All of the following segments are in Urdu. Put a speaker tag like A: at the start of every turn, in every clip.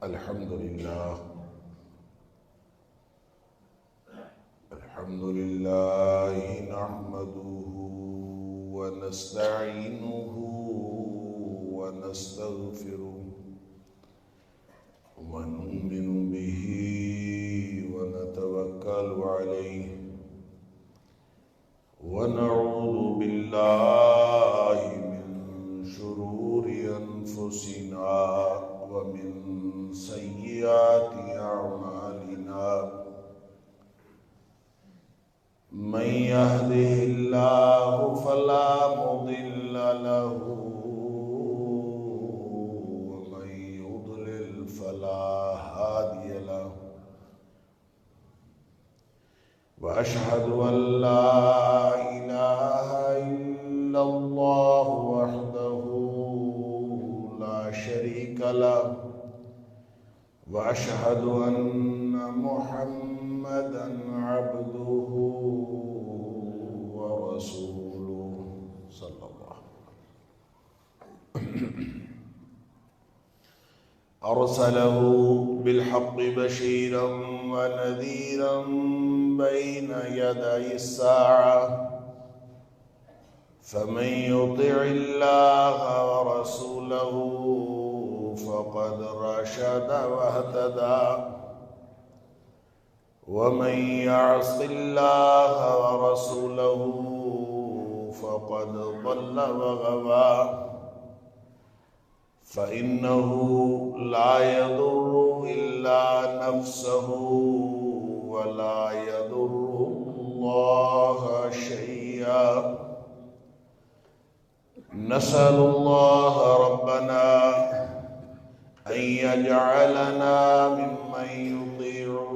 A: الحمد لله نحمده ونستعينه ونستغفره ونؤمن به ونتوكل عليه ونعوذ بالله من شرور أنفسنا ومن سيئات أعمالنا من يهده الله فلا مضل له ومن يضلل فلا هادي له وأشهد أن لا إله إلا الله وحده لا شريك له وأشهد أن محمدًا عبده ورسوله صلى الله أرسله بالحق بشيرا ونذيرا بين يدي الساعة فمن يطع الله ورسوله فقد رشد واهتدى ومن يعص الله ورسوله فقد ضل وغوى فإنه لا يضر إلا نفسه ولا يضر الله شيئا نسأل الله ربنا أن يجعلنا ممن يطيعه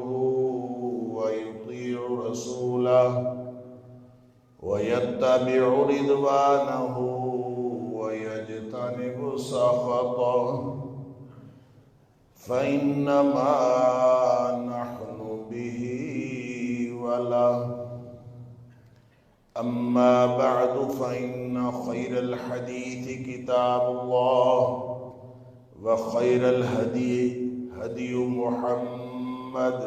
A: ويطيع رسوله ويتبع رضوانه ويجتنب سخطه فإنما نحن به وله أما بعد فإن خير الحديث كتاب الله وخير الهدي هدي محمد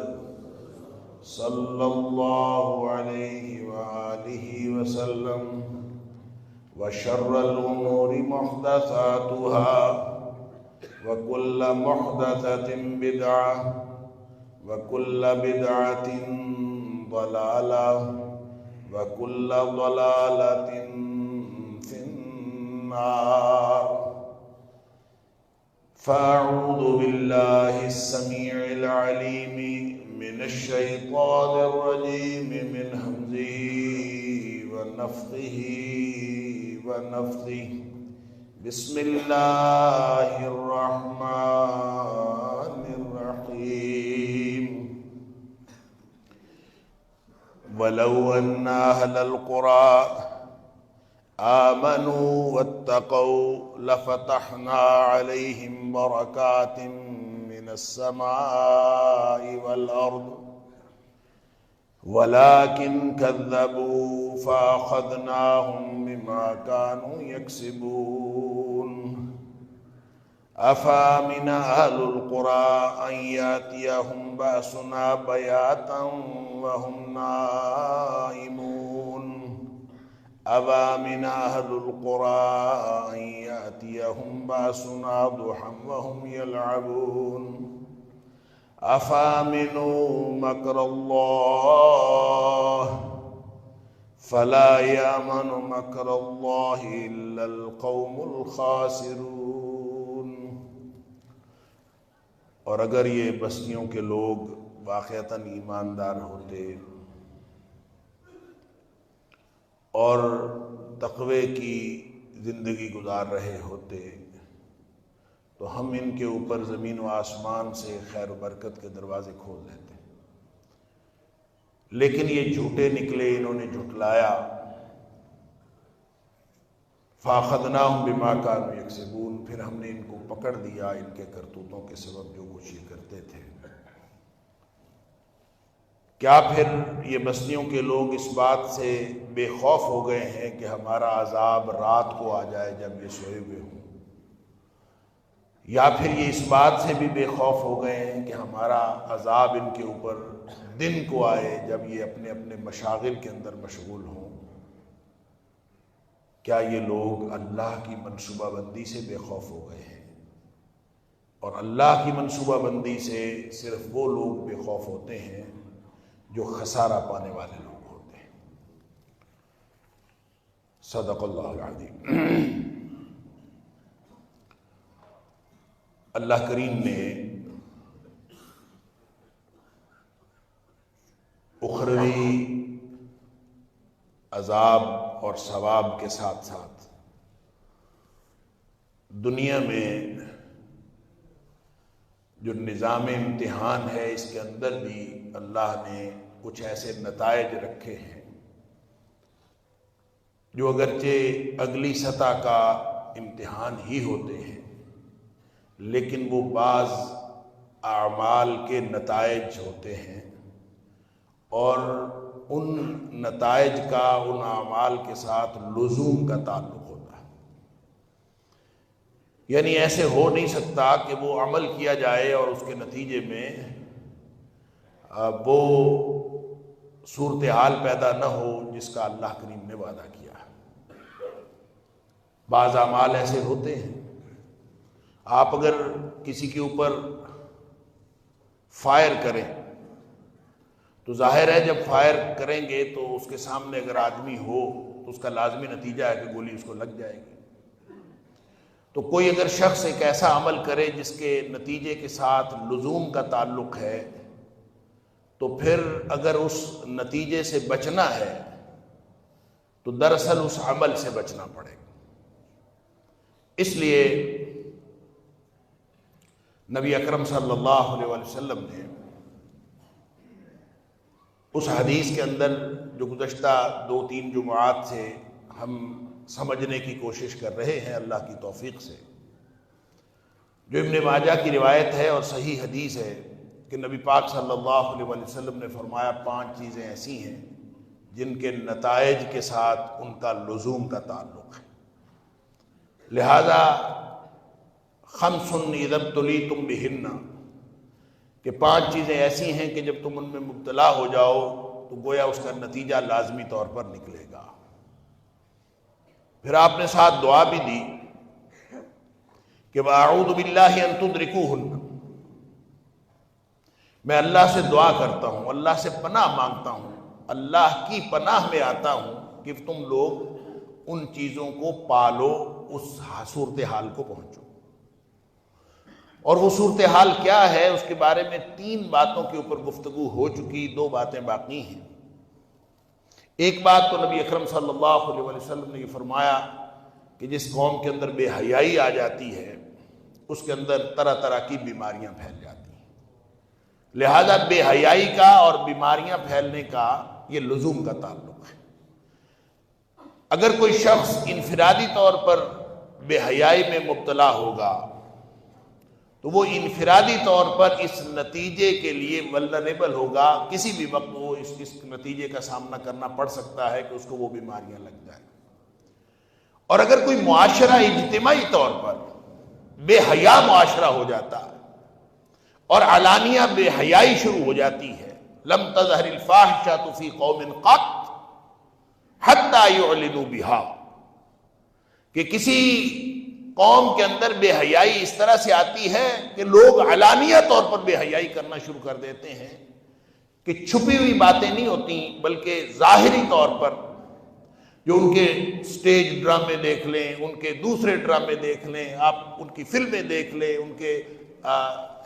A: صلى الله عليه وآله وسلم وشر الأمور محدثاتها وكل محدثة بدعة وكل بدعة ضلالة وكل ضلالة في النار فأعوذ بالله السميع العليم من الشيطان الرجيم من همزه ونفخه ونفثه بسم الله الرحمن الرحيم ولو أن أهل القرى آمنوا واتقوا لفتحنا عليهم بركات من السماء والأرض ولكن كذبوا فأخذناهم بما كانوا يكسبون أفأمن أهل القرى أن يأتيهم بأسنا بياتا وهم نائمون أفأمن أهل القرى أن يأتيهم بأسنا ضحى وهم يلعبون أفأمنوا مكر الله فلا يأمن مكر الله إلا القوم الخاسرون اور اگر یہ بستیوں کے لوگ واقعتاً ایماندار ہوتے اور تقوی کی زندگی گزار رہے ہوتے تو ہم ان کے اوپر زمین و آسمان سے خیر و برکت کے دروازے کھول دیتے، لیکن یہ جھوٹے نکلے، انہوں نے جھٹلایا۔ فَأَخَذْنَاهُمْ بِمَا كَانُوا يَكْسِبُونَ، پھر ہم نے ان کو پکڑ دیا ان کے کرتوتوں کے سبب جو کچھ یہ کرتے تھے۔ کیا پھر یہ بستیوں کے لوگ اس بات سے بے خوف ہو گئے ہیں کہ ہمارا عذاب رات کو آ جائے جب یہ سوئے ہوئے ہوں؟ یا پھر یہ اس بات سے بھی بے خوف ہو گئے ہیں کہ ہمارا عذاب ان کے اوپر دن کو آئے جب یہ اپنے اپنے مشاغل کے اندر مشغول ہوں؟ کیا یہ لوگ اللہ کی منصوبہ بندی سے بے خوف ہو گئے ہیں؟ اور اللہ کی منصوبہ بندی سے صرف وہ لوگ بے خوف ہوتے ہیں جو خسارہ پانے والے لوگ ہوتے ہیں۔ صدق اللہ العظیم۔ اللہ کریم نے اخروی عذاب اور ثواب کے ساتھ ساتھ دنیا میں جو نظام امتحان ہے اس کے اندر بھی اللہ نے کچھ ایسے نتائج رکھے ہیں جو اگرچہ اگلی سطح کا امتحان ہی ہوتے ہیں، لیکن وہ بعض اعمال کے نتائج ہوتے ہیں، اور ان نتائج کا ان اعمال کے ساتھ لزوم کا تعلق ہوتا ہے۔ یعنی ایسے ہو نہیں سکتا کہ وہ عمل کیا جائے اور اس کے نتیجے میں وہ صورتحال پیدا نہ ہو جس کا اللہ کریم نے وعدہ کیا ہے۔ بعض اعمال ایسے ہوتے ہیں، آپ اگر کسی کے اوپر فائر کریں تو ظاہر ہے جب فائر کریں گے تو اس کے سامنے اگر آدمی ہو تو اس کا لازمی نتیجہ ہے کہ گولی اس کو لگ جائے گی۔ تو کوئی اگر شخص ایک ایسا عمل کرے جس کے نتیجے کے ساتھ لزوم کا تعلق ہے، تو پھر اگر اس نتیجے سے بچنا ہے تو دراصل اس عمل سے بچنا پڑے گا۔ اس لیے نبی اکرم صلی اللہ علیہ وسلم نے اس حدیث کے اندر جو گزشتہ 2-3 جمعات سے ہم سمجھنے کی کوشش کر رہے ہیں اللہ کی توفیق سے، جو ابن ماجہ کی روایت ہے اور صحیح حدیث ہے کہ نبی پاک صلی اللہ علیہ وسلم نے فرمایا 5 چیزیں ایسی ہیں جن کے نتائج کے ساتھ ان کا لزوم کا تعلق ہے، لہذا خمس اذا ابتلیتم بہن، کہ 5 چیزیں ایسی ہیں کہ جب تم ان میں مبتلا ہو جاؤ تو گویا اس کا نتیجہ لازمی طور پر نکلے گا۔ پھر آپ نے ساتھ دعا بھی دی کہ وَأَعُوذُ بِاللَّهِ أَن تُدْرِكُوهُنَّ، میں اللہ سے دعا کرتا ہوں، اللہ سے پناہ مانگتا ہوں، اللہ کی پناہ میں آتا ہوں کہ تم لوگ ان چیزوں کو پالو، اس صورتحال کو پہنچو۔ اور وہ صورتحال کیا ہے اس کے بارے میں 3 باتوں کے اوپر گفتگو ہو چکی، 2 باتیں باقی ہیں۔ ایک بات تو نبی اکرم صلی اللہ علیہ وسلم نے یہ فرمایا کہ جس قوم کے اندر بے حیائی آ جاتی ہے اس کے اندر طرح طرح کی بیماریاں پھیل جاتی ہیں، لہذا بے حیائی کا اور بیماریاں پھیلنے کا یہ لزوم کا تعلق ہے۔ اگر کوئی شخص انفرادی طور پر بے حیائی میں مبتلا ہوگا تو وہ انفرادی طور پر اس نتیجے کے لیے ولنریبل ہوگا، کسی بھی وقت وہ اس نتیجے کا سامنا کرنا پڑ سکتا ہے کہ اس کو وہ بیماریاں لگ جائیں۔ اور اگر کوئی معاشرہ اجتماعی طور پر بے حیا معاشرہ ہو جاتا ہے اور علانیہ بے حیائی شروع ہو جاتی ہے، لم تظہر الفاحشۃ فی قوم قط حتی یعلنوا بها، کہ کسی قوم کے اندر بے حیائی اس طرح سے آتی ہے کہ لوگ علانیہ طور پر بے حیائی کرنا شروع کر دیتے ہیں، کہ چھپی ہوئی باتیں نہیں ہوتی بلکہ ظاہری طور پر جو ان کے سٹیج ڈرامے دیکھ لیں، ان کے دوسرے ڈرامے دیکھ لیں، آپ ان کی فلمیں دیکھ لیں، ان کے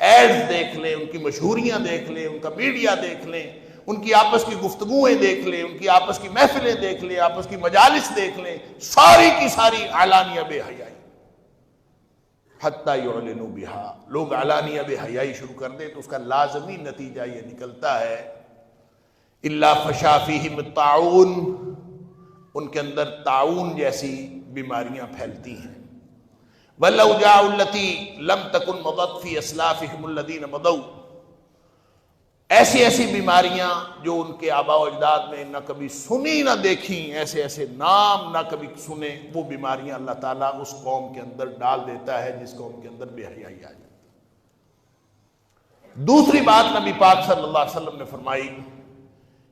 A: ایڈز دیکھ لیں، ان کی مشہوریاں دیکھ لیں، ان کا میڈیا دیکھ لیں، ان کی آپس کی گفتگویں دیکھ لیں، ان کی آپس کی محفلیں دیکھ لیں، آپس کی مجالس دیکھ لیں، ساری کی ساری علانیہ بے حیائی، حتی یعلنوا بہا، لوگ علانیہ بے حیائی شروع کر دیں تو اس کا لازمی نتیجہ یہ نکلتا ہے الا فشا فیہم الطاعون، ان کے اندر طاعون جیسی بیماریاں پھیلتی ہیں۔ والاوجاع التي لم تكن مضت في اسلافهم الذين مضوا، ایسی ایسی بیماریاں جو ان کے آباء و اجداد نے نہ کبھی سنی نہ دیکھی، ایسے ایسے نام نہ کبھی سنے، وہ بیماریاں اللہ تعالیٰ اس قوم کے اندر ڈال دیتا ہے جس قوم کے اندر بے حیائی آ جاتی ہے۔ دوسری بات نبی پاک صلی اللہ علیہ وسلم نے فرمائی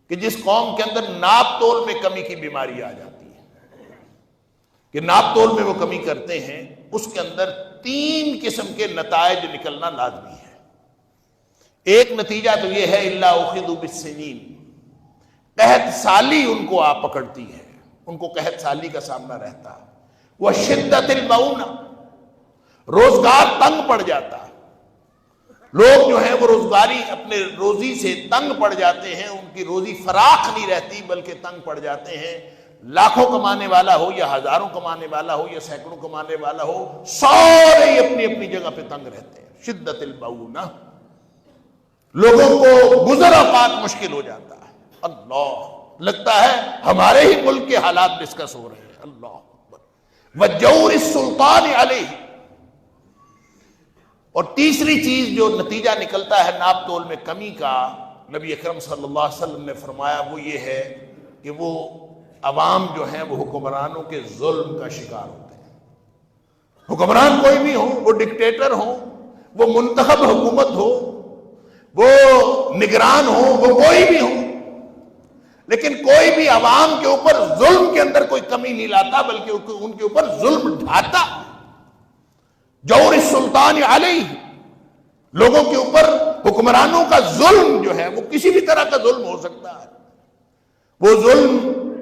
A: کہ جس قوم کے اندر ناپ تول میں کمی کی بیماری آ جاتی ہے، کہ ناپ تول میں وہ کمی کرتے ہیں، اس کے اندر 3 قسم کے نتائج نکلنا لازمی ہے۔ ایک نتیجہ تو یہ ہے الا اخذوا بالسنین، قحط سالی ان کو آ پکڑتی ہے، ان کو قحط سالی کا سامنا رہتا ہے۔ وشدت المعونہ، روزگار تنگ پڑ جاتا ہے، لوگ جو ہیں وہ روزگاری اپنے روزی سے تنگ پڑ جاتے ہیں، ان کی روزی فراخ نہیں رہتی بلکہ تنگ پڑ جاتے ہیں۔ لاکھوں کمانے والا ہو یا ہزاروں کمانے والا ہو یا سینکڑوں کمانے والا ہو، سارے اپنی اپنی جگہ پہ تنگ رہتے ہیں۔ شدت المعونہ، لوگوں کو گزر اوقات مشکل ہو جاتا ہے۔ اللہ، لگتا ہے ہمارے ہی ملک کے حالات ڈسکس ہو رہے ہیں۔ اللہ اکبر۔ وجور السلطان علیہ، اور تیسری چیز جو نتیجہ نکلتا ہے ناپ تول میں کمی کا، نبی اکرم صلی اللہ علیہ وسلم نے فرمایا وہ یہ ہے کہ وہ عوام جو ہیں وہ حکمرانوں کے ظلم کا شکار ہوتے ہیں۔ حکمران کوئی بھی ہو، وہ ڈکٹیٹر ہو، وہ منتخب حکومت ہو، وہ نگران ہو، وہ کوئی بھی ہو، لیکن کوئی بھی عوام کے اوپر ظلم کے اندر کوئی کمی نہیں لاتا بلکہ ان کے اوپر ظلم ڈھاتا۔ جور السلطان علیہ، لوگوں کے اوپر حکمرانوں کا ظلم جو ہے وہ کسی بھی طرح کا ظلم ہو سکتا ہے۔ وہ ظلم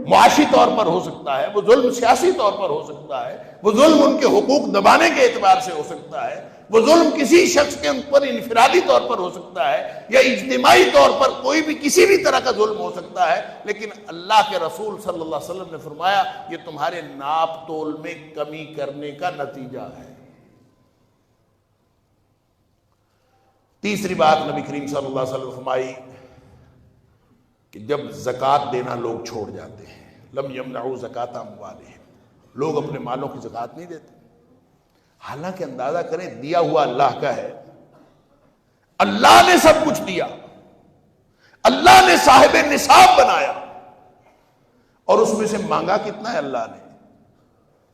A: معاشی طور پر ہو سکتا ہے، وہ ظلم سیاسی طور پر ہو سکتا ہے، وہ ظلم ان کے حقوق دبانے کے اعتبار سے ہو سکتا ہے، وہ ظلم کسی شخص کے اوپر انفرادی طور پر ہو سکتا ہے، یا اجتماعی طور پر کوئی بھی کسی بھی طرح کا ظلم ہو سکتا ہے۔ لیکن اللہ کے رسول صلی اللہ علیہ وسلم نے فرمایا یہ تمہارے ناپ تول میں کمی کرنے کا نتیجہ ہے۔ تیسری بات نبی کریم صلی اللہ علیہ وسلم نے فرمائی کہ جب زکوٰۃ دینا لوگ چھوڑ جاتے ہیں، لم یمنعوا زکاۃ اموالہم، لوگ اپنے مالوں کی زکوٰۃ نہیں دیتے، حالانکہ اندازہ کریں دیا ہوا اللہ کا ہے، اللہ نے سب کچھ دیا، اللہ نے صاحب نصاب بنایا، اور اس میں سے مانگا کتنا ہے اللہ نے؟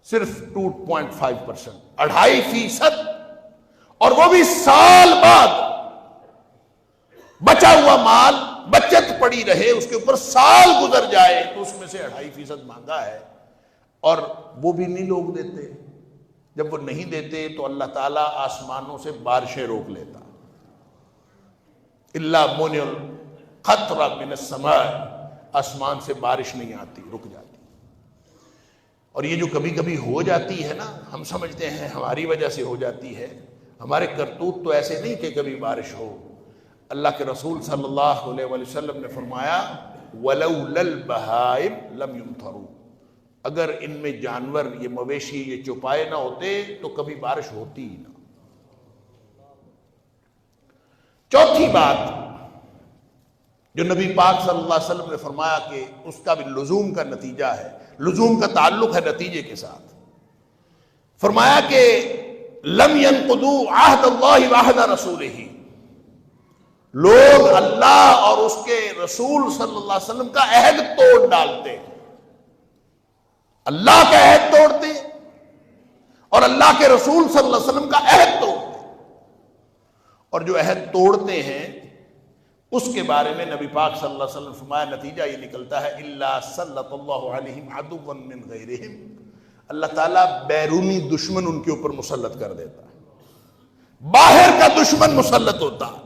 A: صرف 2.5%، 2.5%، اور وہ بھی سال بعد بچا ہوا مال بچت پڑی رہے، اس کے اوپر سال گزر جائے تو اس میں سے 2.5% مانگا ہے، اور وہ بھی نہیں لوگ دیتے۔ جب وہ نہیں دیتے تو اللہ تعالیٰ آسمانوں سے بارشیں روک لیتا، الا منع القطر من السماء، آسمان سے بارش نہیں آتی، رک جاتی۔ اور یہ جو کبھی کبھی ہو جاتی ہے نا، ہم سمجھتے ہیں ہماری وجہ سے ہو جاتی ہے، ہمارے کرتوت تو ایسے نہیں کہ کبھی بارش ہو۔ اللہ کے رسول صلی اللہ علیہ وآلہ وسلم نے فرمایا وَلَوْلَا الْبَهَائِمْ لَمْ يُمْطَرُوا، اگر ان میں جانور، یہ مویشی، یہ چوپائے نہ ہوتے تو کبھی بارش ہوتی ہی نہ۔ چوتھی بات جو نبی پاک صلی اللہ علیہ وسلم نے فرمایا کہ اس کا بھی لزوم کا نتیجہ ہے، لزوم کا تعلق ہے نتیجے کے ساتھ، فرمایا کہ لم ينقضوا عہد اللہ وعہد رسولہ، لوگ اللہ اور اس کے رسول صلی اللہ علیہ وسلم کا عہد توڑ ڈالتے، اللہ کا عہد توڑتے اور اللہ کے رسول صلی اللہ علیہ وسلم کا عہد توڑتے، اور جو عہد توڑتے ہیں اس کے بارے میں نبی پاک صلی اللہ علیہ وسلم فرمایا نتیجہ یہ نکلتا ہے الا سلط اللہ علیہم عدوا من غیرہم، اللہ تعالیٰ بیرونی دشمن ان کے اوپر مسلط کر دیتا ہے، باہر کا دشمن مسلط ہوتا ہے۔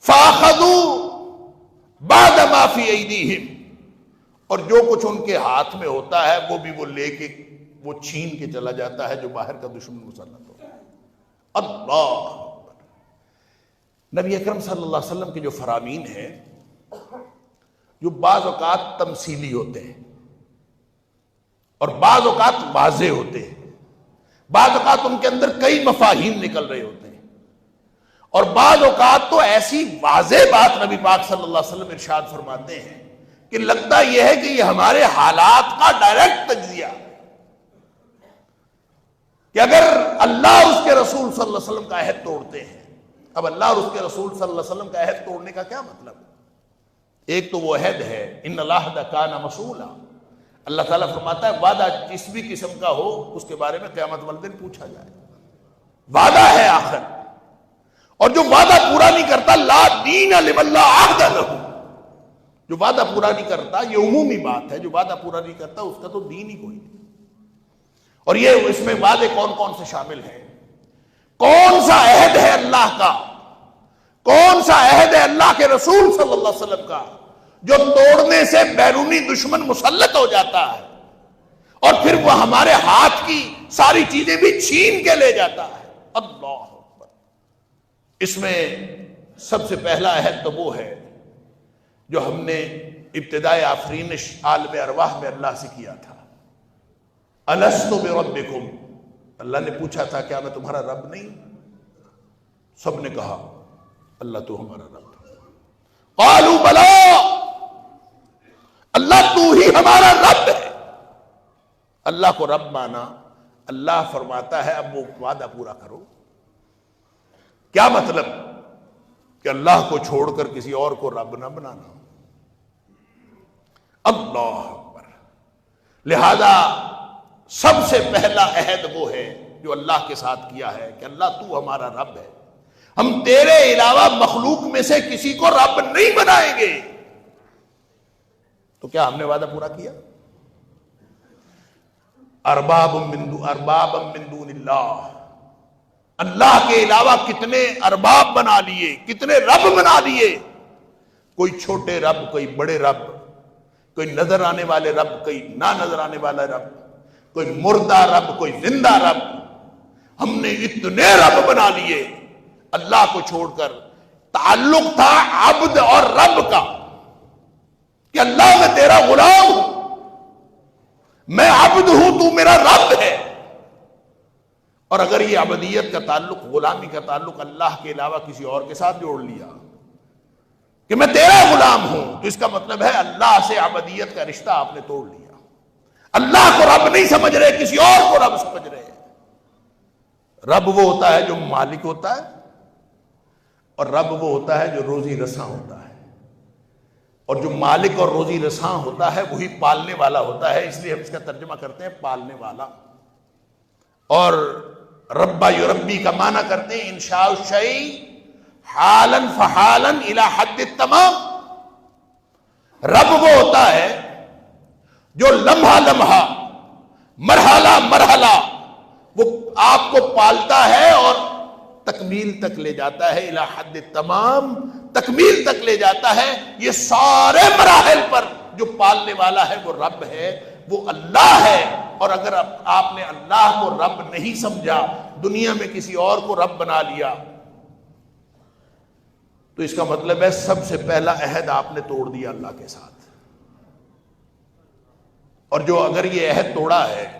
A: فَأَخَذُوا بَعْدَ مَا فِي أَيْدِيهِمْ، اور جو کچھ ان کے ہاتھ میں ہوتا ہے وہ بھی وہ لے کے وہ چھین کے چلا جاتا ہے جو باہر کا دشمن مسلط ہوتا ہے۔ اللہ اکبر۔ نبی اکرم صلی اللہ علیہ وسلم کے جو فرامین ہیں جو بعض اوقات تمثیلی ہوتے ہیں اور بعض اوقات واضح ہوتے ہیں، بعض اوقات ان کے اندر کئی مفاہیم نکل رہے ہوتے ہیں، اور بعض اوقات تو ایسی واضح بات نبی پاک صلی اللہ علیہ وسلم ارشاد فرماتے ہیں کہ لگتا یہ ہے کہ یہ ہمارے حالات کا ڈائریکٹ تجزیہ، کہ اگر اللہ اور اس کے رسول صلی اللہ علیہ وسلم کا عہد توڑتے ہیں اب اللہ اور اس کے رسول صلی اللہ علیہ وسلم کا عہد توڑنے کا کیا مطلب؟ ایک تو وہ عہد ہے ان العہد کان مسئولا، اللہ تعالیٰ فرماتا ہے وعدہ جس بھی قسم کا ہو اس کے بارے میں قیامت والے دن پوچھا جائے، وعدہ ہے آخر، اور جو وعدہ پورا نہیں کرتا لا دین لمن لا عہد لہ، جو وعدہ پورا نہیں کرتا، یہ عمومی بات ہے، جو وعدہ پورا نہیں کرتا اس کا تو دین ہی کوئی نہیں۔ اور یہ اس میں وعدے کون کون سے شامل ہیں؟ کون سا عہد ہے اللہ کا، کون سا عہد ہے اللہ کے رسول صلی اللہ علیہ وسلم کا جو توڑنے سے بیرونی دشمن مسلط ہو جاتا ہے اور پھر وہ ہمارے ہاتھ کی ساری چیزیں بھی چھین کے لے جاتا ہے؟ اللہ اکبر۔ اس میں سب سے پہلا عہد تو وہ ہے جو ہم نے ابتدائے آفرینش عالم ارواح میں اللہ سے کیا تھا، الست بربکم، اللہ نے پوچھا تھا کیا میں تمہارا رب نہیں؟ سب نے کہا اللہ تو ہمارا رب ہے۔ قالوا بلا، اللہ تو ہی ہمارا رب ہے۔ اللہ کو رب مانا، اللہ فرماتا ہے اب وہ وعدہ پورا کرو۔ کیا مطلب؟ کہ اللہ کو چھوڑ کر کسی اور کو رب نہ بنانا۔ اللہ اکبر۔ لہذا سب سے پہلا عہد وہ ہے جو اللہ کے ساتھ کیا ہے کہ اللہ تو ہمارا رب ہے، ہم تیرے علاوہ مخلوق میں سے کسی کو رب نہیں بنائیں گے۔ تو کیا ہم نے وعدہ پورا کیا؟ ارباب من دون اللہ، اللہ کے علاوہ کتنے ارباب بنا لیے، کتنے رب بنا لیے، کوئی چھوٹے رب، کوئی بڑے رب، کوئی نظر آنے والے رب، کوئی نہ نظر آنے والا رب، کوئی مردہ رب، کوئی زندہ رب، ہم نے اتنے رب بنا لیے اللہ کو چھوڑ کر۔ تعلق تھا عبد اور رب کا کہ اللہ میں تیرا غلام ہوں، میں عبد ہوں، تو میرا رب ہے۔ اور اگر یہ عبدیت کا تعلق، غلامی کا تعلق اللہ کے علاوہ کسی اور کے ساتھ جوڑ لیا کہ میں تیرا غلام ہوں، تو اس کا مطلب ہے اللہ سے عبدیت کا رشتہ آپ نے توڑ لیا۔ اللہ کو رب نہیں سمجھ رہے، کسی اور کو رب سمجھ رہے ہیں۔ رب وہ ہوتا ہے جو مالک ہوتا ہے، اور رب وہ ہوتا ہے جو روزی رساں ہوتا ہے، اور جو مالک اور روزی رساں ہوتا ہے وہی پالنے والا ہوتا ہے، اس لیے ہم اس کا ترجمہ کرتے ہیں پالنے والا۔ اور ربا یربی کا معنی کرتے ہیں انشاء الشیء حالا فحالا الی حد التمام۔ رب وہ ہوتا ہے جو لمحہ لمحہ، مرحلہ مرحلہ وہ آپ کو پالتا ہے اور تکمیل تک لے جاتا ہے، الی حد التمام، تکمیل تک لے جاتا ہے۔ یہ سارے مراحل پر جو پالنے والا ہے وہ رب ہے، وہ اللہ ہے۔ اور اگر آپ نے اللہ کو رب نہیں سمجھا، دنیا میں کسی اور کو رب بنا لیا، تو اس کا مطلب ہے سب سے پہلا عہد آپ نے توڑ دیا اللہ کے ساتھ۔ اور جو اگر یہ عہد توڑا ہے،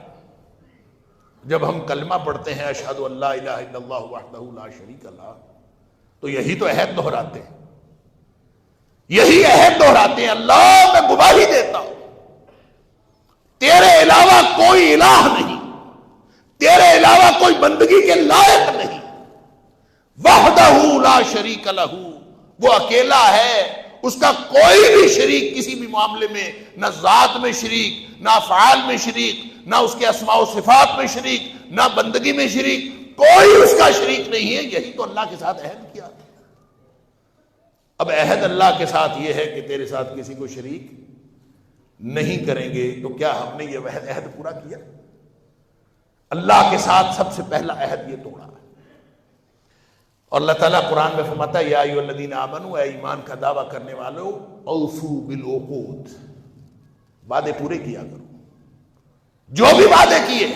A: جب ہم کلمہ پڑھتے ہیں اشہد ان لا الہ الا اللہ وحدہ لا شریک لہ، تو یہی تو عہد دہراتے ہیں، یہی عہد دہراتے ہیں، اللہ میں گواہی دیتا ہوں تیرے علاوہ کوئی الہ نہیں، تیرے علاوہ کوئی بندگی کے لائق نہیں، وحدہ لا شریک لہ، وہ اکیلا ہے، اس کا کوئی بھی شریک کسی بھی معاملے میں، نہ ذات میں شریک، نہ افعال میں شریک، نہ اس کے اسماء و صفات میں شریک، نہ بندگی میں شریک، کوئی اس کا شریک نہیں ہے۔ یہی تو اللہ کے ساتھ عہد کیا تھا۔ اب عہد اللہ کے ساتھ یہ ہے کہ تیرے ساتھ کسی کو شریک نہیں کریں گے، تو کیا ہم نے یہ عہد پورا کیا؟ اللہ کے ساتھ سب سے پہلا عہد یہ توڑا ہے۔ اور اللہ تعالیٰ قرآن میں فرماتا ہے یا ایھا الذین آمنوا، اے ایمان کا دعویٰ کرنے والوں، اوفوا بالعقود، وعدے پورے کیا کرو۔ جو بھی وعدے کیے،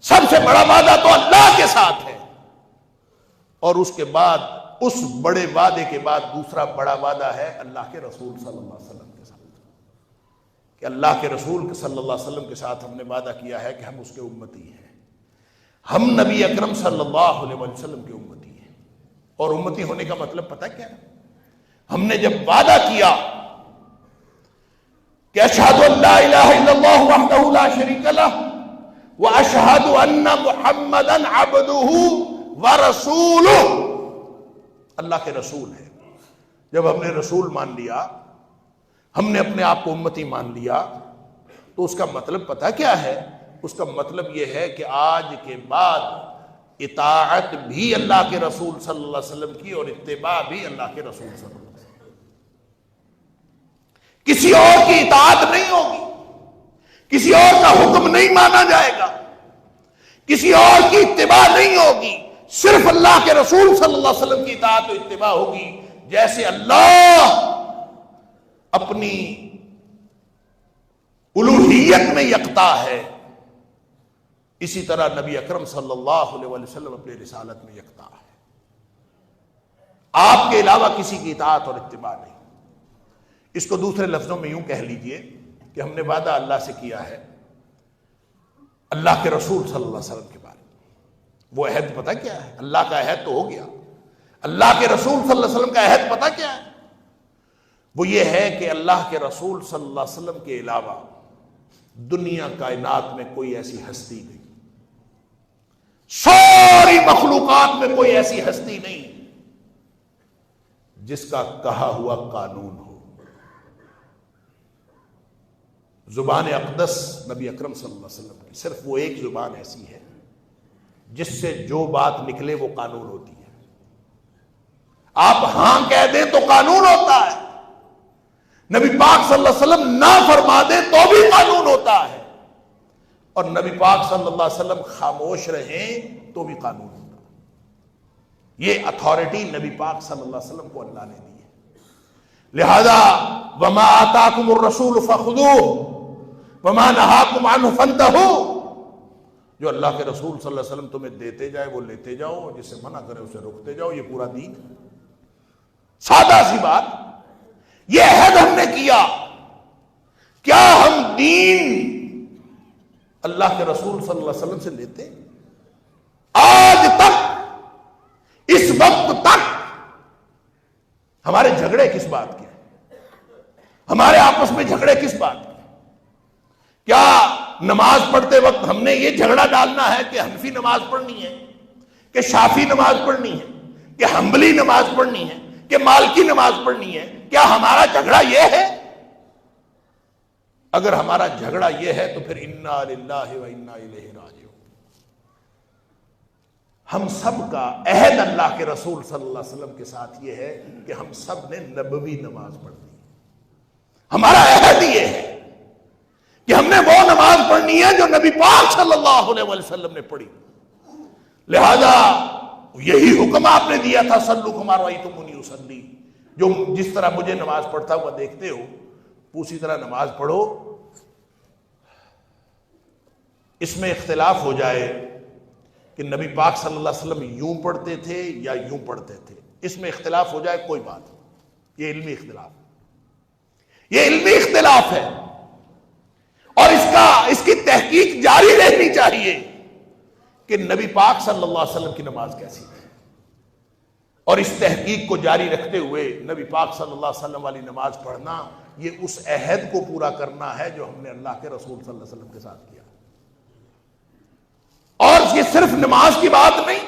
A: سب سے بڑا وعدہ تو اللہ کے ساتھ ہے، اور اس کے بعد، اس بڑے وعدے کے بعد دوسرا بڑا وعدہ ہے اللہ کے رسول صلی اللہ علیہ وسلم کے ساتھ، کہ اللہ کے رسول صلی اللہ علیہ وسلم کے ساتھ ہم نے وعدہ کیا ہے کہ ہم اس کے امتی ہیں، ہم نبی اکرم صلی اللہ علیہ وسلم کے امتی ہیں۔ اور امتی ہونے کا مطلب پتہ کیا ہے؟ ہم نے جب وعدہ کیا کہ اشہد ان لا الہ الا اللہ وحدہ لا شریک لہ واشہد ان محمدا عبدہ ورسولہ، اللہ کے رسول ہے. جب ہم نے رسول مان لیا، ہم نے اپنے آپ کو امتی مان لیا، تو اس کا مطلب پتہ کیا ہے؟ اس کا مطلب یہ ہے کہ آج کے بعد اطاعت بھی اللہ کے رسول صلی اللہ علیہ وسلم کی اور اتباع بھی اللہ کے رسول صلی اللہ علیہ وسلم. کسی اور کی اطاعت نہیں ہوگی، کسی اور کا حکم نہیں مانا جائے گا، کسی اور کی اتباع نہیں ہوگی، صرف اللہ کے رسول صلی اللہ علیہ وسلم کی اطاعت و اتباع ہوگی. جیسے اللہ اپنی الوہیت میں یکتا ہے، اسی طرح نبی اکرم صلی اللہ علیہ وسلم اپنی رسالت میں یکتا ہے. آپ کے علاوہ کسی کی اطاعت اور اتباع نہیں. اس کو دوسرے لفظوں میں یوں کہہ لیجئے کہ ہم نے وعدہ اللہ سے کیا ہے اللہ کے رسول صلی اللہ علیہ وسلم کے بارے میں. وہ عہد پتہ کیا ہے؟ اللہ کا عہد تو ہو گیا. اللہ کے رسول صلی اللہ علیہ وسلم کا عہد پتہ کیا ہے؟ وہ یہ ہے کہ اللہ کے رسول صلی اللہ علیہ وسلم کے علاوہ دنیا کائنات میں کوئی ایسی ہستی نہیں، ساری مخلوقات میں کوئی ایسی ہستی نہیں جس کا کہا ہوا قانون ہو. زبان اقدس نبی اکرم صلی اللہ علیہ وسلم کی صرف وہ ایک زبان ایسی ہے جس سے جو بات نکلے وہ قانون ہوتی ہے. آپ ہاں کہہ دیں تو قانون ہوتا ہے، نبی پاک صلی اللہ علیہ وسلم نہ فرما دیں تو بھی قانون ہوتا ہے، اور نبی پاک صلی اللہ علیہ وسلم خاموش رہیں تو بھی قانون ہوتا ہے. یہ اتھارٹی نبی پاک صلی اللہ علیہ وسلم کو اللہ نے دی ہے. لہذا وما آتاکم الرسول فخذوہ وما نہاکم عنہ فانتہوا، جو اللہ کے رسول صلی اللہ علیہ وسلم تمہیں دیتے جائے وہ لیتے جاؤ، جس سے منع کرے اسے روکتے جاؤ. یہ پورا دین ہے. سادہ سی بات. یہ عہد ہم نے کیا. کیا ہم دین اللہ کے رسول صلی اللہ علیہ وسلم سے لیتے؟ آج تک، اس وقت تک ہمارے جھگڑے کس بات کے؟ ہمارے آپس میں جھگڑے کس بات کے؟ کیا نماز پڑھتے وقت ہم نے یہ جھگڑا ڈالنا ہے کہ حنفی نماز پڑھنی ہے، کہ شافی نماز پڑھنی ہے، کہ حنبلی نماز پڑھنی ہے، کہ مالکی نماز پڑھنی ہے؟ کیا ہمارا جھگڑا یہ ہے؟ اگر ہمارا جھگڑا یہ ہے تو پھر انا للہ و انا الیہ راجعون. ہم سب کا عہد اللہ کے رسول صلی اللہ علیہ وسلم کے ساتھ یہ ہے کہ ہم سب نے نبوی نماز پڑھنی ہے. ہمارا عہد یہ ہے کہ ہم نے وہ نماز پڑھنی ہے جو نبی پاک صلی اللہ علیہ وسلم نے پڑھی. لہذا یہی حکم آپ نے دیا تھا، صلو کما رأیتمونی اصلی، جو جس طرح مجھے نماز پڑھتا ہوا دیکھتے ہو اسی طرح نماز پڑھو. اس میں اختلاف ہو جائے کہ نبی پاک صلی اللہ علیہ وسلم یوں پڑھتے تھے یا یوں پڑھتے تھے، اس میں اختلاف ہو جائے کوئی بات نہیں. یہ علمی اختلاف، یہ علمی اختلاف ہے، اور اس کی تحقیق جاری رہنی چاہیے کہ نبی پاک صلی اللہ علیہ وسلم کی نماز کیسی تھی، اور اس تحقیق کو جاری رکھتے ہوئے نبی پاک صلی اللہ علیہ وسلم والی نماز پڑھنا، یہ اس عہد کو پورا کرنا ہے جو ہم نے اللہ کے رسول صلی اللہ علیہ وسلم کے ساتھ کیا. اور یہ صرف نماز کی بات نہیں،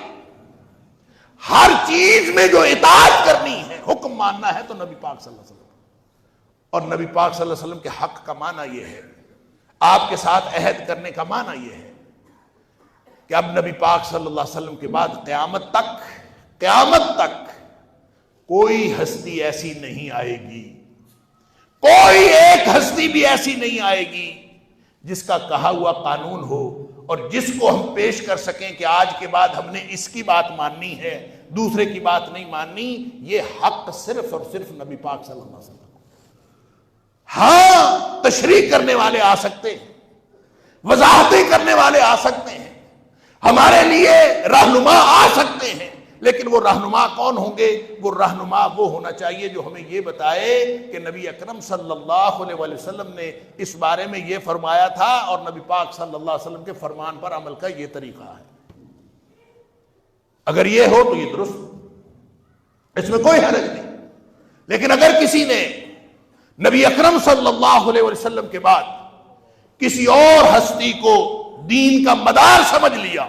A: ہر چیز میں جو اطاعت کرنی ہے، حکم ماننا ہے تو نبی پاک صلی اللہ علیہ وسلم. اور نبی پاک صلی اللہ علیہ وسلم کے حق کا معنی یہ ہے، آپ کے ساتھ عہد کرنے کا معنی یہ ہے کہ اب نبی پاک صلی اللہ علیہ وسلم کے بعد قیامت تک کوئی ہستی ایسی نہیں آئے گی، کوئی ایک ہستی بھی ایسی نہیں آئے گی جس کا کہا ہوا قانون ہو اور جس کو ہم پیش کر سکیں کہ آج کے بعد ہم نے اس کی بات ماننی ہے، دوسرے کی بات نہیں ماننی. یہ حق صرف اور صرف نبی پاک صلی اللہ علیہ وسلم. ہاں تشریح کرنے والے آ سکتے ہیں، وضاحتیں کرنے والے آ سکتے ہیں، ہمارے لیے رہنما آ سکتے ہیں، لیکن وہ رہنما کون ہوں گے؟ وہ رہنما وہ ہونا چاہیے جو ہمیں یہ بتائے کہ نبی اکرم صلی اللہ علیہ وسلم نے اس بارے میں یہ فرمایا تھا اور نبی پاک صلی اللہ علیہ وسلم کے فرمان پر عمل کا یہ طریقہ ہے. اگر یہ ہو تو یہ درست، اس میں کوئی حرج نہیں. لیکن اگر کسی نے نبی اکرم صلی اللہ علیہ وسلم کے بعد کسی اور ہستی کو دین کا مدار سمجھ لیا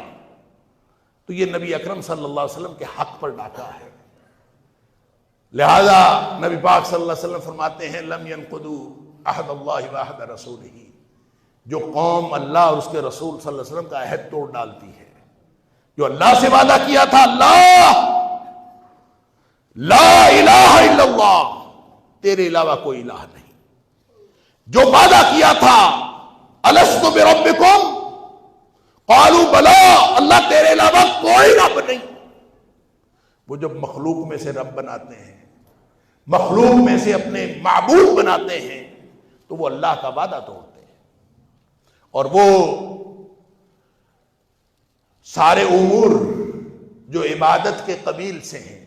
A: تو یہ نبی اکرم صلی اللہ علیہ وسلم کے حق پر ڈاکہ ہے. لہذا نبی پاک صلی اللہ علیہ وسلم فرماتے ہیں لم ينقضوا عہد اللہ وعہد رسولہ، جو قوم اللہ اور اس کے رسول صلی اللہ علیہ وسلم کا عہد توڑ ڈالتی ہے، جو اللہ سے وعدہ کیا تھا اللہ لا الہ الا اللہ، تیرے علاوہ کوئی الہ نہیں، جو وعدہ کیا تھا الست بربکم قالوا بلا، اللہ تیرے علاوہ کوئی رب نہیں، وہ جب مخلوق میں سے رب بناتے ہیں، مخلوق میں سے اپنے معبود بناتے ہیں، تو وہ اللہ کا وعدہ توڑتے ہیں، اور وہ سارے امور جو عبادت کے قبیل سے ہیں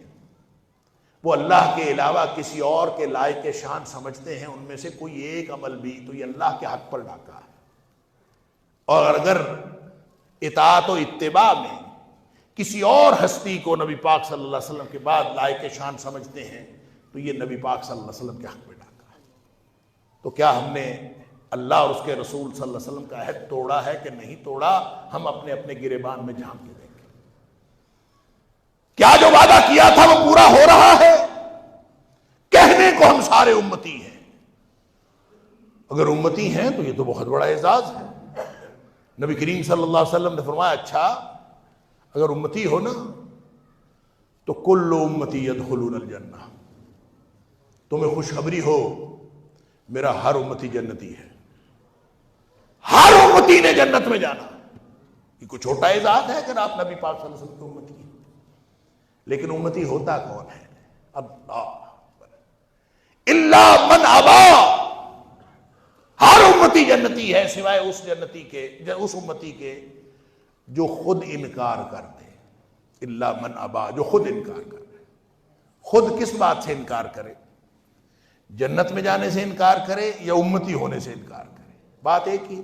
A: وہ اللہ کے علاوہ کسی اور کے لائق شان سمجھتے ہیں، ان میں سے کوئی ایک عمل بھی تو یہ اللہ کے حق پر ڈاکا ہے، اور اگر اطاعت و اتباع میں کسی اور ہستی کو نبی پاک صلی اللہ علیہ وسلم کے بعد لائق شان سمجھتے ہیں تو یہ نبی پاک صلی اللہ علیہ وسلم کے حق میں ڈاکا ہے۔ تو کیا ہم نے اللہ اور اس کے رسول صلی اللہ علیہ وسلم کا عہد توڑا ہے کہ نہیں توڑا؟ ہم اپنے اپنے گریبان میں جھانک کے دیکھیں، کیا جو وعدہ کیا تھا وہ پورا ہو رہا ہے؟ کہنے کو ہم سارے امتی ہیں، اگر امتی ہیں تو یہ تو بہت بڑا اعزاز ہے۔ نبی کریم صلی اللہ علیہ وسلم نے فرمایا اچھا اگر امتی ہو نا تو کل امتی یدخلون الجنہ، تمہیں خوشخبری ہو میرا ہر امتی جنتی ہے، ہر امتی نے جنت میں جانا۔ یہ کوئی چھوٹا اعزاز ہے اگر آپ نبی پاک صلی اللہ علیہ وسلم کی امتی ہیں، لیکن امتی ہوتا کون ہے؟ اللہ الا من ابا، ہر امتی جنتی ہے سوائے اس جنتی کے، اس امتی کے جو خود انکار کر دے، الا من ابا، جو خود انکار کر دے۔ خود کس بات سے انکار کرے؟ جنت میں جانے سے انکار کرے یا امتی ہونے سے انکار کرے؟ بات ایک ہی،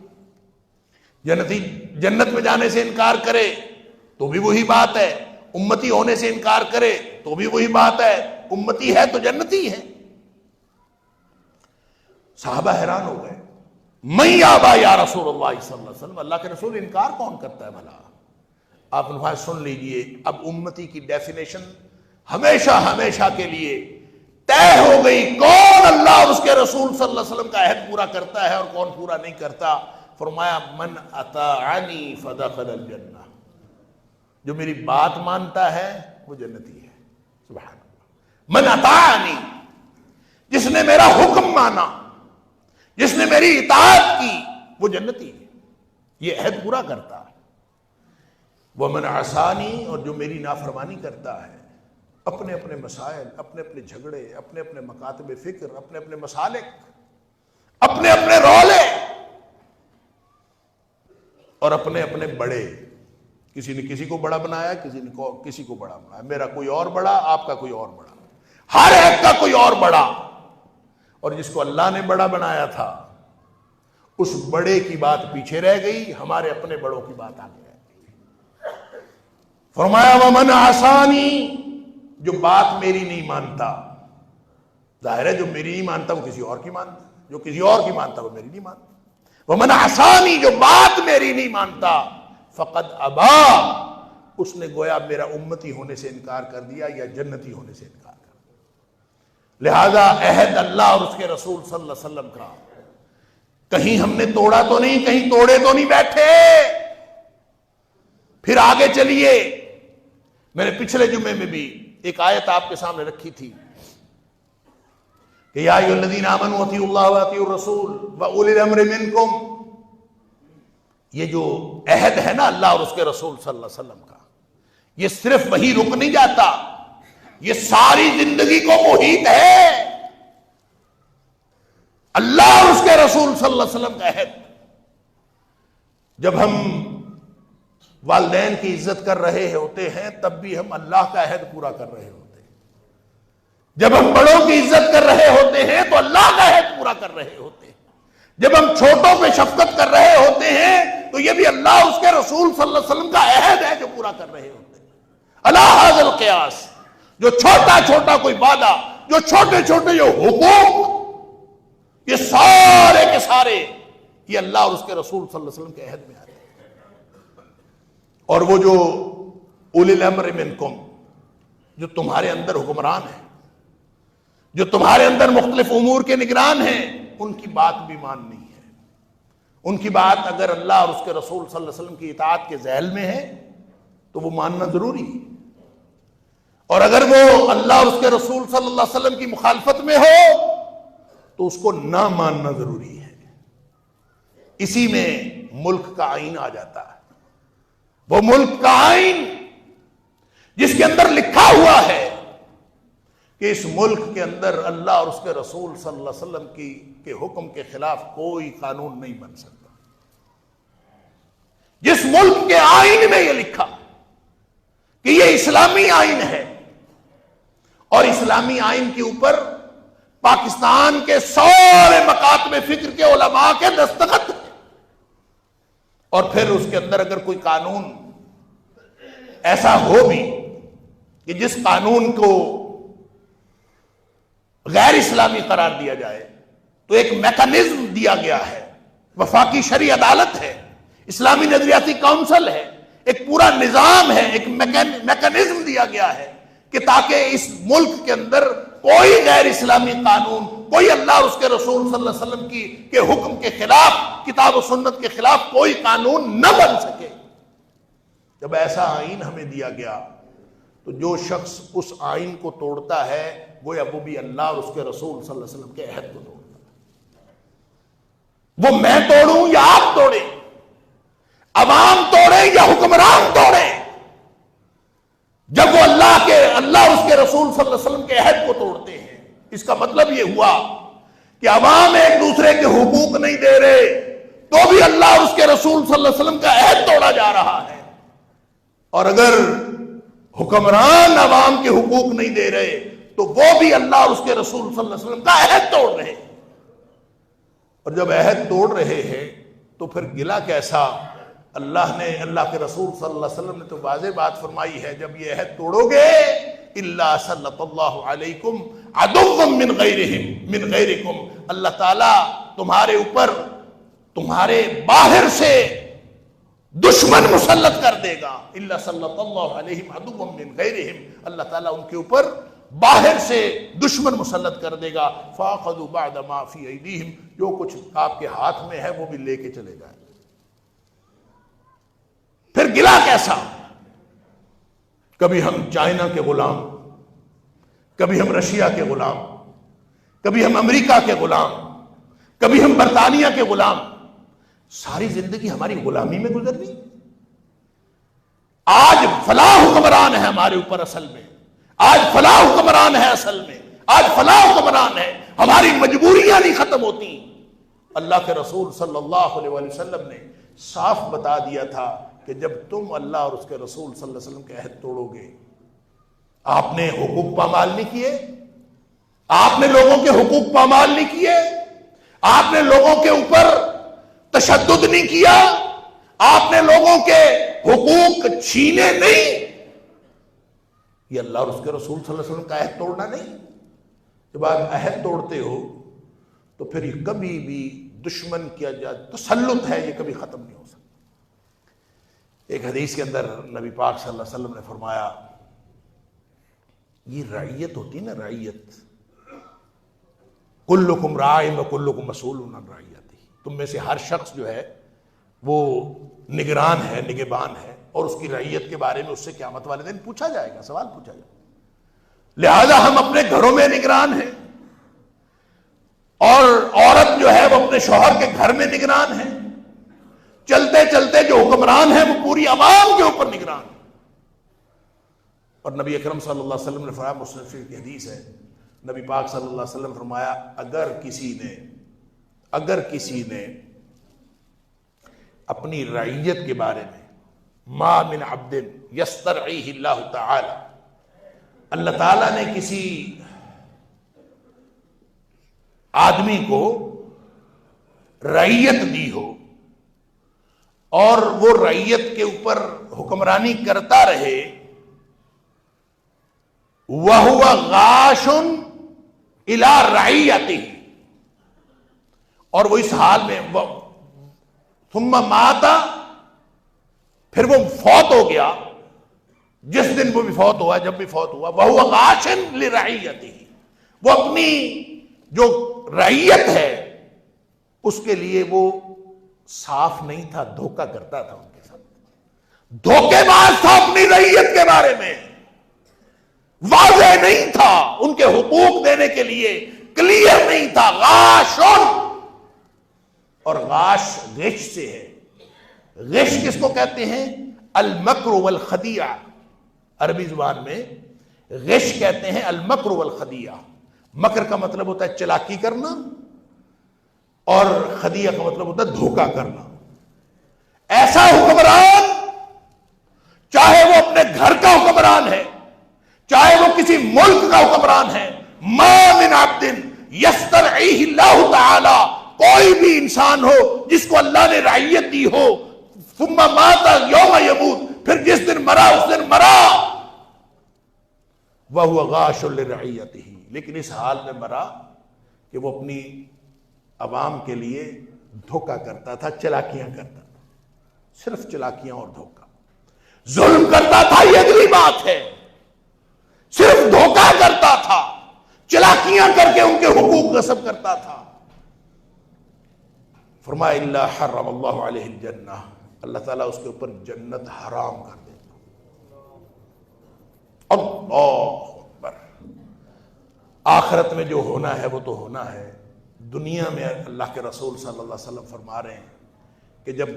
A: جنت میں جانے سے انکار کرے تو بھی وہی بات ہے، امتی ہونے سے انکار کرے تو بھی وہی بات ہے، امتی ہے تو جنتی ہے۔ صحابہ حیران ہو گئے، من یابا یا رسول اللہ صلی اللہ علیہ وسلم، اللہ کے رسول انکار کون کرتا ہے بھلا؟ آپ نے سن لیجئے، اب امتی کی ڈیفینیشن ہمیشہ ہمیشہ کے لیے طے ہو گئی، کون اللہ اور اس کے رسول صلی اللہ علیہ وسلم کا عہد پورا کرتا ہے اور کون پورا نہیں کرتا۔ فرمایا من اطاعنی فدخل الجنہ، جو میری بات مانتا ہے وہ جنتی ہے۔ سبحان اللہ، من اطاعنی، جس نے میرا حکم مانا، جس نے میری اطاعت کی وہ جنتی ہے، یہ عہد پورا کرتا ہے۔ ومن عصانی، اور جو میری نافرمانی کرتا ہے، اپنے اپنے مسائل، اپنے اپنے جھگڑے، اپنے اپنے مکاتب فکر، اپنے اپنے مسالک، اپنے اپنے رولے، اور اپنے اپنے بڑے، کسی نے کسی کو بڑا بنایا، کسی نے کسی کو بڑا بنایا، میرا کوئی اور بڑا، آپ کا کوئی اور بڑا، ہر ایک کا کوئی اور بڑا، اور جس کو اللہ نے بڑا بنایا تھا اس بڑے کی بات پیچھے رہ گئی، ہمارے اپنے بڑوں کی بات آگے رہ گئی۔ فرمایا ومن عصانی، جو بات میری نہیں مانتا، ظاہر ہے جو میری نہیں مانتا وہ کسی اور کی مانتا، جو کسی اور کی مانتا وہ میری نہیں مانتا۔ ومن عصانی، جو بات میری نہیں مانتا، فقد ابا، اس نے گویا میرا امتی ہونے سے انکار کر دیا یا جنتی ہونے سے انکار کر دیا۔ لہذا عہد اللہ اور اس کے رسول صلی اللہ علیہ وسلم کا کہیں ہم نے توڑا تو نہیں، کہیں توڑے تو نہیں بیٹھے۔ پھر آگے چلیے، میں نے پچھلے جمعے میں بھی ایک آیت آپ کے سامنے رکھی تھی کہ یا ایھا الذین آمنوا اطیعوا اللہ واطیعوا الرسول واولی الامر منکم، یہ جو عہد ہے نا اللہ اور اس کے رسول صلی اللہ علیہ وسلم کا، یہ صرف وہی رک نہیں جاتا، یہ ساری زندگی کو محیط ہے۔ اللہ اور اس کے رسول صلی اللہ علیہ وسلم کا عہد، جب ہم والدین کی عزت کر رہے ہوتے ہیں تب بھی ہم اللہ کا عہد پورا کر رہے ہوتے ہیں، جب ہم بڑوں کی عزت کر رہے ہوتے ہیں تو اللہ کا عہد پورا کر رہے ہوتے ہیں، جب ہم چھوٹوں پہ شفقت کر رہے ہوتے ہیں تو یہ بھی اللہ اور اس کے رسول صلی اللہ علیہ وسلم کا عہد ہے جو پورا کر رہے ہوتے ہیں۔ الا ھذا القیاس، جو چھوٹا چھوٹا کوئی وعدہ، جو چھوٹے چھوٹے جو حقوق، یہ سارے کے سارے یہ اللہ اور اس کے رسول صلی اللہ علیہ وسلم کے عہد میں آتے ہیں۔ اور وہ جو اولی الامر منکم، جو تمہارے اندر حکمران ہیں، جو تمہارے اندر مختلف امور کے نگران ہیں، ان کی بات بھی ماننی ہے۔ ان کی بات اگر اللہ اور اس کے رسول صلی اللہ علیہ وسلم کی اطاعت کے ذیل میں ہے تو وہ ماننا ضروری ہے، اور اگر وہ اللہ اور اس کے رسول صلی اللہ علیہ وسلم کی مخالفت میں ہو تو اس کو نہ ماننا ضروری ہے۔ اسی میں ملک کا آئین آ جاتا ہے، وہ ملک کا آئین جس کے اندر لکھا ہوا ہے کہ اس ملک کے اندر اللہ اور اس کے رسول صلی اللہ علیہ وسلم کے حکم کے خلاف کوئی قانون نہیں بن سکتا۔ جس ملک کے آئین میں یہ لکھا کہ یہ اسلامی آئین ہے، اور اسلامی آئین کے اوپر پاکستان کے سارے مکاتب فکر کے علماء کے دستخط ہیں، اور پھر اس کے اندر اگر کوئی قانون ایسا ہو بھی کہ جس قانون کو غیر اسلامی قرار دیا جائے تو ایک میکانزم دیا گیا ہے، وفاقی شرعی عدالت ہے، اسلامی نظریاتی کونسل ہے، ایک پورا نظام ہے، ایک میکانزم دیا گیا ہے کہ تاکہ اس ملک کے اندر کوئی غیر اسلامی قانون، کوئی اللہ اور اس کے رسول صلی اللہ علیہ وسلم کے حکم کے خلاف، کتاب و سنت کے خلاف کوئی قانون نہ بن سکے۔ جب ایسا آئین ہمیں دیا گیا تو جو شخص اس آئین کو توڑتا ہے گویا وہ بھی اللہ اور اس کے رسول صلی اللہ علیہ وسلم کے عہد کو توڑتا ہے۔ وہ میں توڑوں یا آپ توڑیں، عوام توڑیں یا حکمران توڑیں، جب وہ اللہ اور اس کے رسول صلی اللہ علیہ وسلم کے عہد کو توڑتے ہیں، اس کا مطلب یہ ہوا کہ عوام ایک دوسرے کے حقوق نہیں دے رہے تو بھی اللہ اور اس کے رسول صلی اللہ علیہ وسلم کا عہد توڑا جا رہا ہے، اور اگر حکمران عوام کے حقوق نہیں دے رہے تو وہ بھی اللہ اور اس کے رسول صلی اللہ علیہ وسلم کا عہد توڑ رہے ہیں۔ اور جب عہد توڑ رہے ہیں تو پھر گلہ کیسا؟ اللہ کے رسول صلی اللہ علیہ وسلم نے تو واضح بات فرمائی ہے، جب یہ عہد توڑو گے الا سلط اللہ علیکم عدوا من غیرکم، اللہ تعالیٰ تمہارے اوپر تمہارے باہر سے دشمن مسلط کر دے گا۔ الا سلط اللہ علیہم عدوا من غیرہم، اللہ تعالیٰ ان کے اوپر باہر سے دشمن مسلط کر دے گا۔ فاخذوا بعد ما فی ایدیہم، جو کچھ آپ کے ہاتھ میں ہے وہ بھی لے کے چلے جائیں۔ پھر گلا کیسا؟ کبھی ہم چائنا کے غلام، کبھی ہم رشیا کے غلام، کبھی ہم امریکہ کے غلام، کبھی ہم برطانیہ کے غلام، ساری زندگی ہماری غلامی میں گزرنی۔ آج فلاں حکمران ہے ہمارے اوپر اصل میں، آج فلاں حکمران ہے اصل میں، آج فلاں حکمران ہے، ہماری مجبوریاں نہیں ختم ہوتی۔ اللہ کے رسول صلی اللہ علیہ وسلم نے صاف بتا دیا تھا کہ جب تم اللہ اور اس کے رسول صلی اللہ علیہ وسلم کے عہد توڑو گے، آپ نے حقوق پامال نہیں کیے، آپ نے لوگوں کے حقوق پامال نہیں کیے، آپ نے لوگوں کے اوپر تشدد نہیں کیا، آپ نے لوگوں کے حقوق چھینے نہیں، یہ اللہ اور اس کے رسول صلی اللہ علیہ وسلم کا عہد توڑنا نہیں۔ جب آپ عہد توڑتے ہو تو پھر یہ کبھی بھی دشمن کیا جائے تسلط ہے، یہ کبھی ختم نہیں ہو سکتا۔ ایک حدیث کے اندر نبی پاک صلی اللہ علیہ وسلم نے فرمایا، یہ رعیت ہوتی ہے نا، رعیت، کلکم راع وکلکم مسئول عن رعیتہ، تم میں سے ہر شخص جو ہے وہ نگران ہے، نگہبان ہے، اور اس کی رعیت کے بارے میں اس سے قیامت والے دن پوچھا جائے گا، سوال پوچھا جائے گا۔ لہذا ہم اپنے گھروں میں نگران ہیں، اور عورت جو ہے وہ اپنے شوہر کے گھر میں نگران ہے، چلتے چلتے جو حکمران ہیں وہ پوری عوام کے اوپر نگران ہے۔ اور نبی اکرم صلی اللہ علیہ وسلم نے فرمایا، مسلم شریف کی حدیث ہے، نبی پاک صلی اللہ علیہ وسلم فرمایا، اگر کسی نے اپنی رعیت کے بارے میں ما من عبد یسترعیہ اللہ تعالی، اللہ تعالیٰ نے کسی آدمی کو رعیت دی ہو اور وہ رعیت کے اوپر حکمرانی کرتا رہے، وَهُوَ غَاشٌ إِلَىٰ رَعِيَّتِهِ، اور وہ اس حال میں ثُمَّ مَاتَ، پھر وہ فوت ہو گیا، جس دن وہ بھی فوت ہوا، جب بھی فوت ہوا، وَهُوَ غَاشٌ لِرَعِيَّتِهِ، وہ اپنی جو رعیت ہے اس کے لیے وہ صاف نہیں تھا، دھوکہ کرتا تھا ان کے ساتھ، دھوکے باز تھا اپنی رعیت کے بارے میں، واضح نہیں تھا ان کے حقوق دینے کے لیے، کلیئر نہیں تھا، غاشن، اور غاش غش سے ہے۔ غش کس کو کہتے ہیں؟ المکر والخدیعہ، عربی زبان میں غش کہتے ہیں المکر والخدیعہ۔ مکر کا مطلب ہوتا ہے چلاکی کرنا، اور خدیعہ کا مطلب ہوتا ہے دھوکہ کرنا۔ ایسا حکمران، چاہے وہ اپنے گھر کا حکمران ہے، چاہے وہ کسی ملک کا حکمران ہے، ما من عبد یسترعیہ اللہ تعالی، کوئی بھی انسان ہو جس کو اللہ نے رعیت دی ہو، ثم مات یوم یموت، پھر جس دن مرا اس دن مرا، وَهُوَ غَاشٌ لِرَعِيَّتِهِ، لیکن اس حال میں مرا کہ وہ اپنی عوام کے لیے دھوکہ کرتا تھا، چلاکیاں کرتا تھا، صرف چلاکیاں اور دھوکہ، ظلم کرتا تھا، یہ اگلی بات ہے، صرف دھوکہ کرتا تھا، چلاکیاں کر کے ان کے حقوق غصب کرتا تھا۔ فرمایا الا حرم اللہ علیہ الجنہ، اللہ تعالیٰ اس کے اوپر جنت حرام کر دیتا۔ اللہ اکبر، آخرت میں جو ہونا ہے وہ تو ہونا ہے، دنیا میں اللہ کے رسول صلی اللہ علیہ وسلم فرما رہے ہیں کہ جب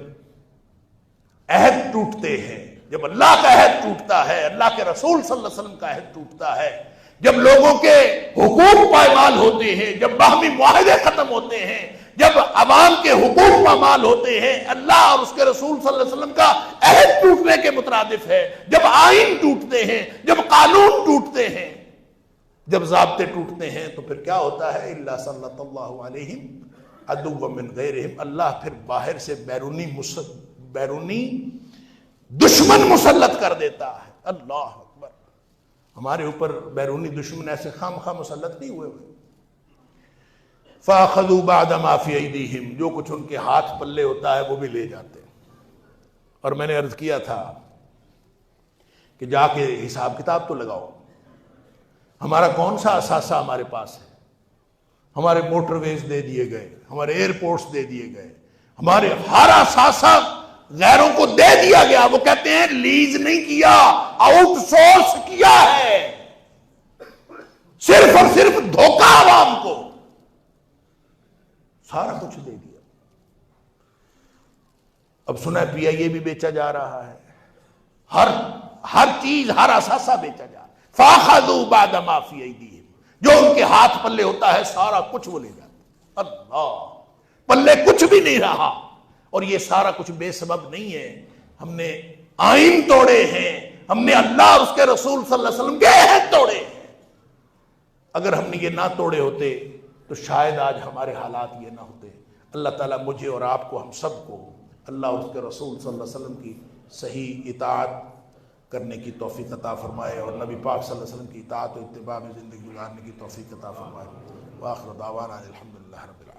A: عہد ٹوٹتے ہیں، جب اللہ کا عہد ٹوٹتا ہے، اللہ کے رسول صلی اللہ علیہ وسلم کا عہد ٹوٹتا ہے، جب لوگوں کے حقوق پائمال ہوتے ہیں، جب باہمی معاہدے ختم ہوتے ہیں، جب عوام کے حقوق پامال ہوتے ہیں، اللہ اور اس کے رسول صلی اللہ علیہ وسلم کا عہد ٹوٹنے کے مترادف ہے، جب آئین ٹوٹتے ہیں، جب قانون ٹوٹتے ہیں، جب ضابطے ٹوٹتے ہیں، تو پھر کیا ہوتا ہے؟ الا سلط اللہ علیہم عدوا من غیرہم، اللہ پھر باہر سے بیرونی دشمن مسلط کر دیتا ہے۔ اللہ اکبر، ہمارے اوپر بیرونی دشمن ایسے خام خواہ مسلط نہیں ہوئے۔ فَأَخَذُوا بَعْدَ مَا فِي أَيْدِيهِمْ، جو کچھ ان کے ہاتھ پلے ہوتا ہے وہ بھی لے جاتے ہیں۔ اور میں نے عرض کیا تھا کہ جا کے حساب کتاب تو لگاؤ، ہمارا کون سا اثاثہ ہمارے پاس ہے؟ ہمارے موٹر ویز دے دیے گئے، ہمارے ایئرپورٹس دے دیے گئے، ہمارے ہر اثاثہ غیروں کو دے دیا گیا۔ وہ کہتے ہیں لیز نہیں کیا، آؤٹ سورس کیا ہے، صرف اور صرف دھوکہ عوام کو، سارا کچھ دے دیا۔ اب سنا ہے پی آئی اے بھی بیچا جا رہا ہے، ہر چیز، ہر اثاثہ بیچا جا رہا ہے۔ فَأَخَذُوا بَعْدَ مَا فِي أَيْدِيهِمْ، جو ان کے ہاتھ پلے ہوتا ہے سارا کچھ وہ لے جاتے۔ اللہ، پلے کچھ بھی نہیں رہا۔ اور یہ سارا کچھ بے سبب نہیں ہے، ہم نے آئین توڑے ہیں، ہم نے اللہ اور اس کے رسول صلی اللہ علیہ وسلم کے عہد توڑے ہیں۔ اگر ہم نے یہ نہ توڑے ہوتے تو شاید آج ہمارے حالات یہ نہ ہوتے۔ اللہ تعالیٰ مجھے اور آپ کو، ہم سب کو، اللہ اور اس کے رسول صلی اللہ علیہ وسلم کی صحیح اطاعت کرنے کی توفیق عطا فرمائے، اور نبی پاک صلی اللہ علیہ وسلم کی اطاعت و اتباع میں زندگی گزارنے کی توفیق عطا فرمائے۔ وآخر دعوانا الحمدللہ رب العالمین۔